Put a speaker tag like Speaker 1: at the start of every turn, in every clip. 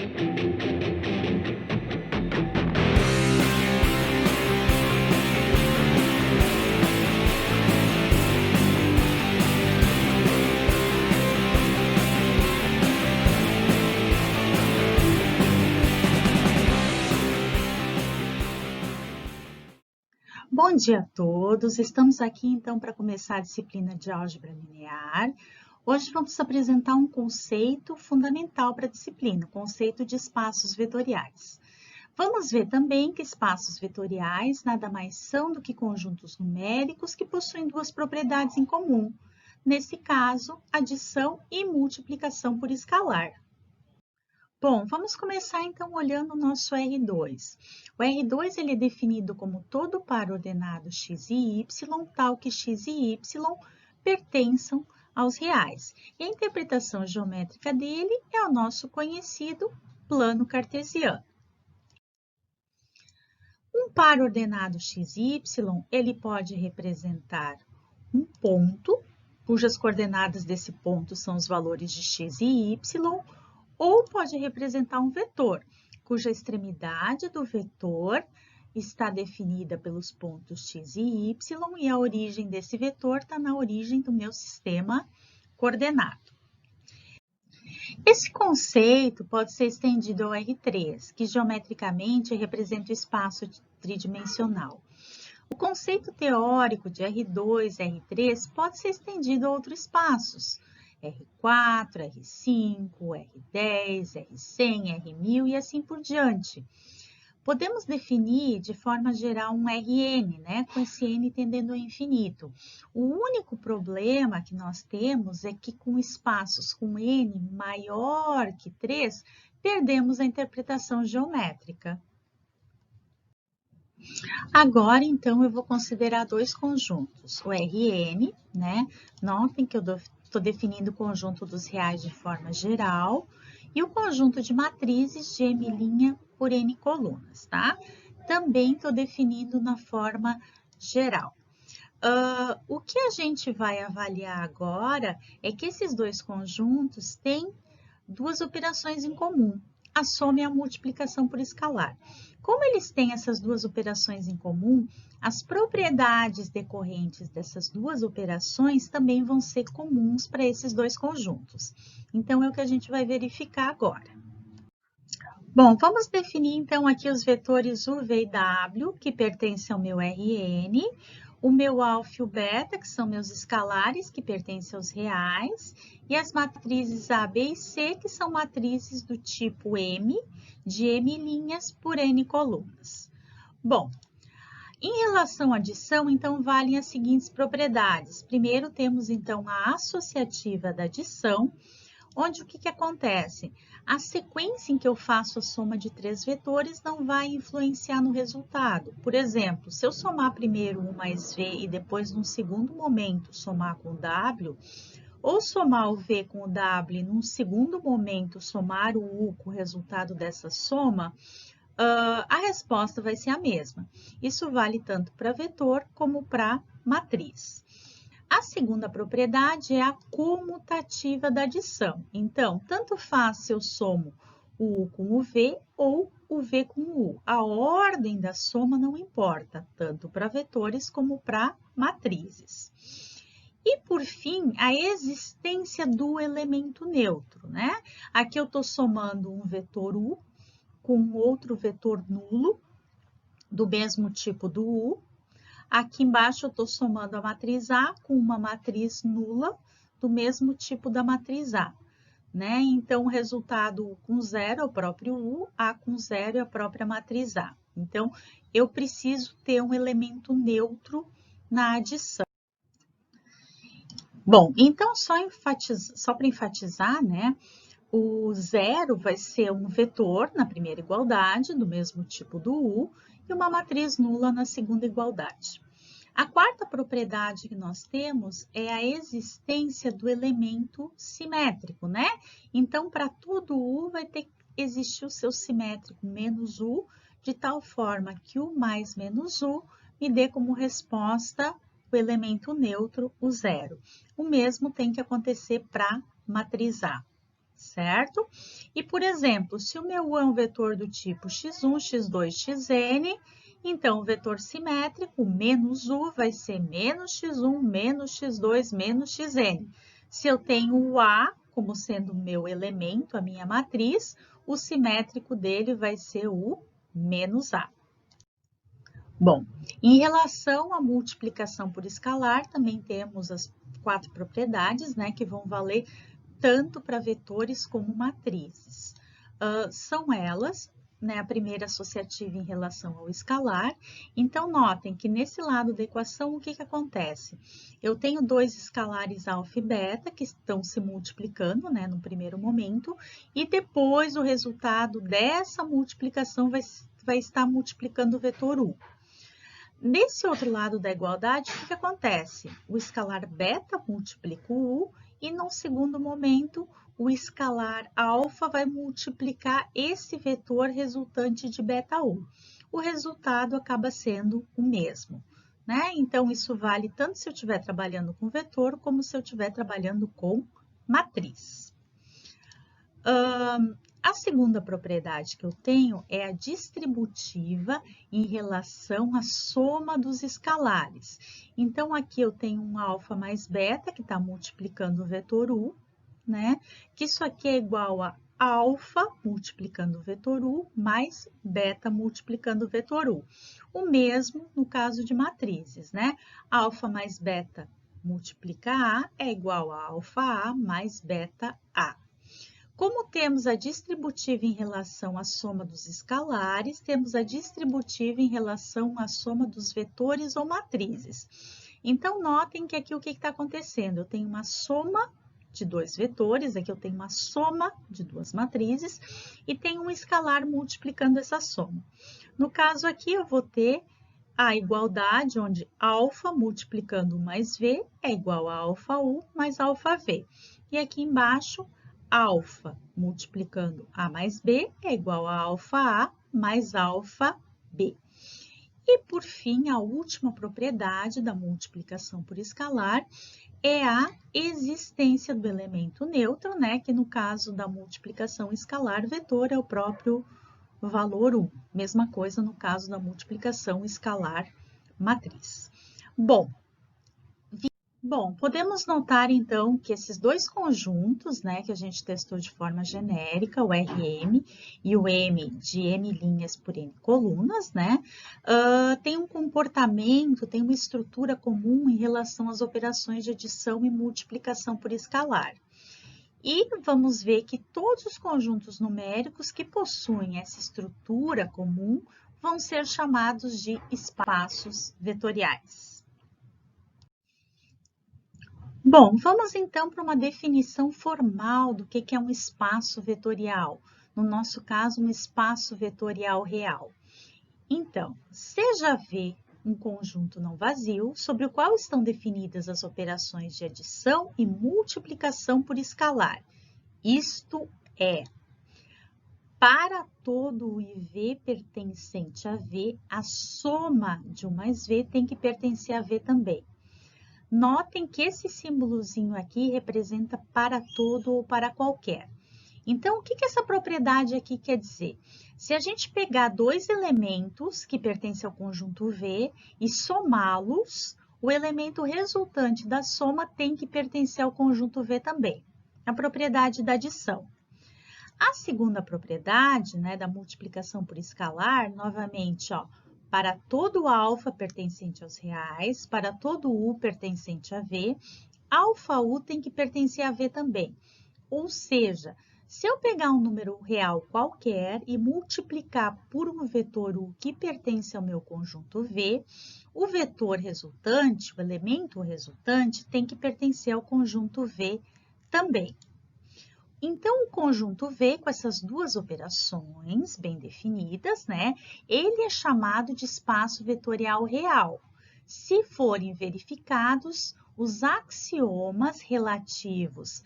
Speaker 1: Bom dia a todos, estamos aqui então para começar a disciplina de álgebra linear. Hoje vamos apresentar um conceito fundamental para a disciplina, o conceito de espaços vetoriais. Vamos ver também que espaços vetoriais nada mais são do que conjuntos numéricos que possuem duas propriedades em comum, nesse caso, adição e multiplicação por escalar. Bom, vamos começar então olhando o nosso R2. O R2 ele é definido como todo par ordenado x e y, tal que x e y pertençam aos reais. E a interpretação geométrica dele é o nosso conhecido plano cartesiano. Um par ordenado x e y, ele pode representar um ponto, cujas coordenadas desse ponto são os valores de x e y, ou pode representar um vetor, cuja extremidade do vetor está definida pelos pontos x e y e a origem desse vetor está na origem do meu sistema coordenado. Esse conceito pode ser estendido ao R3, que geometricamente representa o espaço tridimensional. O conceito teórico de R2, R3 pode ser estendido a outros espaços, R4, R5, R10, R100, R1000 e assim por diante. Podemos definir de forma geral um Rn, né, com esse n tendendo ao infinito. O único problema que nós temos é que com espaços com n maior que 3, perdemos a interpretação geométrica. Agora, então, eu vou considerar dois conjuntos, o Rn, né? Notem que eu estou definindo o conjunto dos reais de forma geral e o conjunto de matrizes de M' por N colunas, tá? Também estou definindo na forma geral. O que a gente vai avaliar agora é que esses dois conjuntos têm duas operações em comum, a soma e a multiplicação por escalar. Como eles têm essas duas operações em comum, as propriedades decorrentes dessas duas operações também vão ser comuns para esses dois conjuntos. Então, é o que a gente vai verificar agora. Bom, vamos definir então aqui os vetores u, v e w, que pertencem ao meu Rn, o meu alfa e o beta, que são meus escalares, que pertencem aos reais, e as matrizes A, B e C, que são matrizes do tipo M, de M' por N colunas. Bom, em relação à adição, então, valem as seguintes propriedades. Primeiro, temos, então, a associativa da adição, onde o que acontece? A sequência em que eu faço a soma de três vetores não vai influenciar no resultado. Por exemplo, se eu somar primeiro U mais V e depois, num segundo momento, somar com W, ou somar o V com o W e num segundo momento somar o U com o resultado dessa soma, a resposta vai ser a mesma. Isso vale tanto para vetor como para matriz. A segunda propriedade é a comutativa da adição. Então, tanto faz se eu somo o U com o V ou o V com o U. A ordem da soma não importa, tanto para vetores como para matrizes. E, por fim, a existência do elemento neutro, né? Aqui eu estou somando um vetor U com outro vetor nulo, do mesmo tipo do U. Aqui embaixo eu estou somando a matriz A com uma matriz nula, do mesmo tipo da matriz A, né? Então, o resultado U com zero é o próprio U, A com zero é a própria matriz A. Então, eu preciso ter um elemento neutro na adição. Bom, então, só para enfatizar, né? O zero vai ser um vetor na primeira igualdade, do mesmo tipo do U, e uma matriz nula na segunda igualdade. A quarta propriedade que nós temos é a existência do elemento simétrico, né? Então, para todo U, vai ter que existir o seu simétrico menos U, de tal forma que U mais menos U me dê como resposta o elemento neutro, o zero. O mesmo tem que acontecer para matriz A, certo? E, por exemplo, se o meu U é um vetor do tipo x1, x2, xn, então o vetor simétrico, menos U, vai ser menos x1, menos x2, menos xn. Se eu tenho o A como sendo o meu elemento, a minha matriz, o simétrico dele vai ser o menos A. Bom, em relação à multiplicação por escalar, também temos as 4 propriedades, né, que vão valer tanto para vetores como matrizes. São elas, né, a primeira associativa em relação ao escalar. Então, notem que nesse lado da equação, o que acontece? Eu tenho dois escalares alfa e beta que estão se multiplicando, né, no primeiro momento, e depois o resultado dessa multiplicação vai estar multiplicando o vetor U. Nesse outro lado da igualdade, o que acontece? O escalar beta multiplica o U e, num segundo momento, o escalar alfa vai multiplicar esse vetor resultante de beta U. O resultado acaba sendo o mesmo, né? Então, isso vale tanto se eu estiver trabalhando com vetor, como se eu estiver trabalhando com matriz. A segunda propriedade que eu tenho é a distributiva em relação à soma dos escalares. Então, aqui eu tenho um alfa mais beta, que está multiplicando o vetor U, né? Que isso aqui é igual a alfa multiplicando o vetor U, mais beta multiplicando o vetor U. O mesmo no caso de matrizes, né? Alfa mais beta multiplica A é igual a alfa A mais beta A. Como temos a distributiva em relação à soma dos escalares, temos a distributiva em relação à soma dos vetores ou matrizes. Então, notem que aqui o que está acontecendo? Eu tenho uma soma de dois vetores, aqui eu tenho uma soma de duas matrizes e tenho um escalar multiplicando essa soma. No caso aqui, eu vou ter a igualdade onde alfa multiplicando U mais V é igual a alfa U mais alfa V. E aqui embaixo, alfa multiplicando A mais B é igual a alfa A mais alfa B. E, por fim, a última propriedade da multiplicação por escalar é a existência do elemento neutro, né? Que no caso da multiplicação escalar, vetor é o próprio valor 1. Mesma coisa no caso da multiplicação escalar matriz. Bom, podemos notar então que esses dois conjuntos, né, que a gente testou de forma genérica, o RM e o M de M linhas por N colunas, né, tem um comportamento, tem uma estrutura comum em relação às operações de adição e multiplicação por escalar. E vamos ver que todos os conjuntos numéricos que possuem essa estrutura comum vão ser chamados de espaços vetoriais. Bom, vamos então para uma definição formal do que é um espaço vetorial. No nosso caso, um espaço vetorial real. Então, seja V um conjunto não vazio, sobre o qual estão definidas as operações de adição e multiplicação por escalar. Isto é, para todo o IV pertencente a V, a soma de U mais V tem que pertencer a V também. Notem que esse símbolozinho aqui representa para todo ou para qualquer. Então, o que essa propriedade aqui quer dizer? Se a gente pegar dois elementos que pertencem ao conjunto V e somá-los, o elemento resultante da soma tem que pertencer ao conjunto V também. A propriedade da adição. A segunda propriedade, né, da multiplicação por escalar, novamente, ó, para todo alfa pertencente aos reais, para todo U pertencente a V, alfa U tem que pertencer a V também. Ou seja, se eu pegar um número real qualquer e multiplicar por um vetor U que pertence ao meu conjunto V, o vetor resultante, o elemento resultante, tem que pertencer ao conjunto V também. Então, o conjunto V, com essas duas operações bem definidas, né, ele é chamado de espaço vetorial real, se forem verificados os axiomas relativos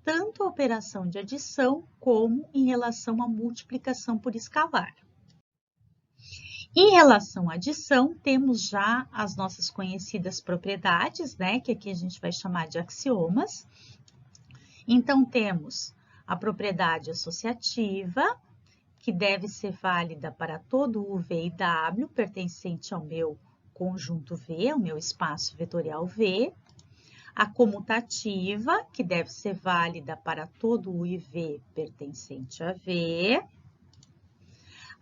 Speaker 1: tanto à operação de adição como em relação à multiplicação por escalar. Em relação à adição, temos já as nossas conhecidas propriedades, né, que aqui a gente vai chamar de axiomas. Então, temos a propriedade associativa, que deve ser válida para todo U, V e W, pertencente ao meu conjunto V, ao meu espaço vetorial V. A comutativa, que deve ser válida para todo U e V pertencente a V.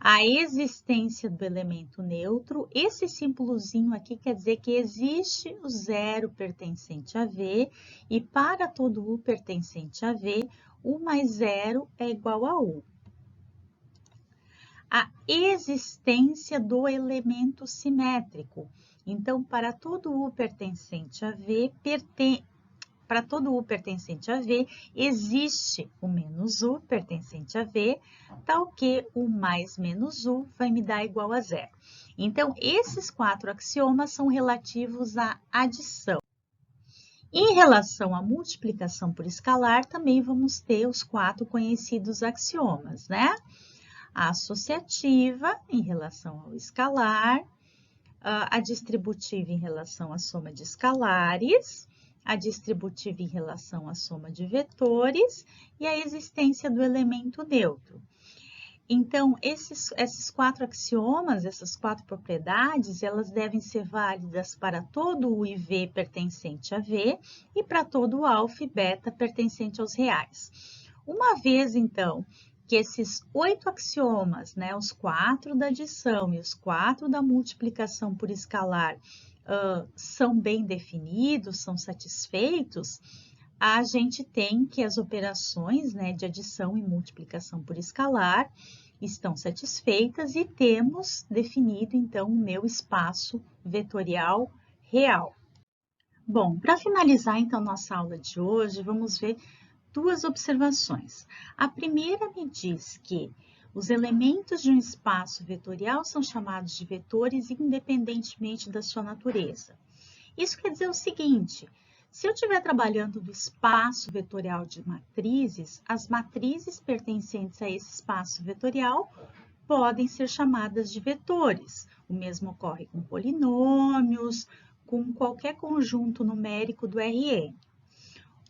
Speaker 1: A existência do elemento neutro, esse símbolozinho aqui quer dizer que existe o zero pertencente a V, e para todo U pertencente a V, U mais zero é igual a U. A existência do elemento simétrico. Então, para todo U pertencente a V, existe o menos U pertencente a V, tal que o mais menos U vai me dar igual a zero. Então, esses 4 axiomas são relativos à adição. Em relação à multiplicação por escalar, também vamos ter os 4 conhecidos axiomas, né? A associativa em relação ao escalar, a distributiva em relação à soma de escalares, a distributiva em relação à soma de vetores e a existência do elemento neutro. Então, esses 4 axiomas, essas 4 propriedades, elas devem ser válidas para todo U e V pertencente a V e para todo alfa e beta pertencente aos reais. Uma vez, então, que esses 8 axiomas, né, os 4 da adição e os 4 da multiplicação por escalar, são bem definidos, são satisfeitos, a gente tem que as operações, né, de adição e multiplicação por escalar estão satisfeitas e temos definido, então, o meu espaço vetorial real. Bom, para finalizar, então, nossa aula de hoje, vamos ver 2 observações. A primeira me diz que os elementos de um espaço vetorial são chamados de vetores independentemente da sua natureza. Isso quer dizer o seguinte: se eu estiver trabalhando do espaço vetorial de matrizes, as matrizes pertencentes a esse espaço vetorial podem ser chamadas de vetores. O mesmo ocorre com polinômios, com qualquer conjunto numérico do Rn.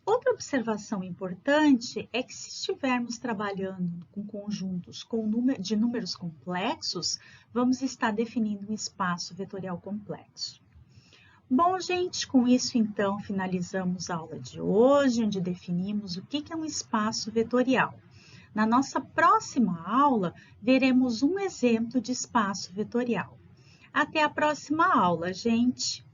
Speaker 1: Outra observação importante é que se estivermos trabalhando com conjuntos de números complexos, vamos estar definindo um espaço vetorial complexo. Bom, gente, com isso, então, finalizamos a aula de hoje, onde definimos o que é um espaço vetorial. Na nossa próxima aula, veremos um exemplo de espaço vetorial. Até a próxima aula, gente!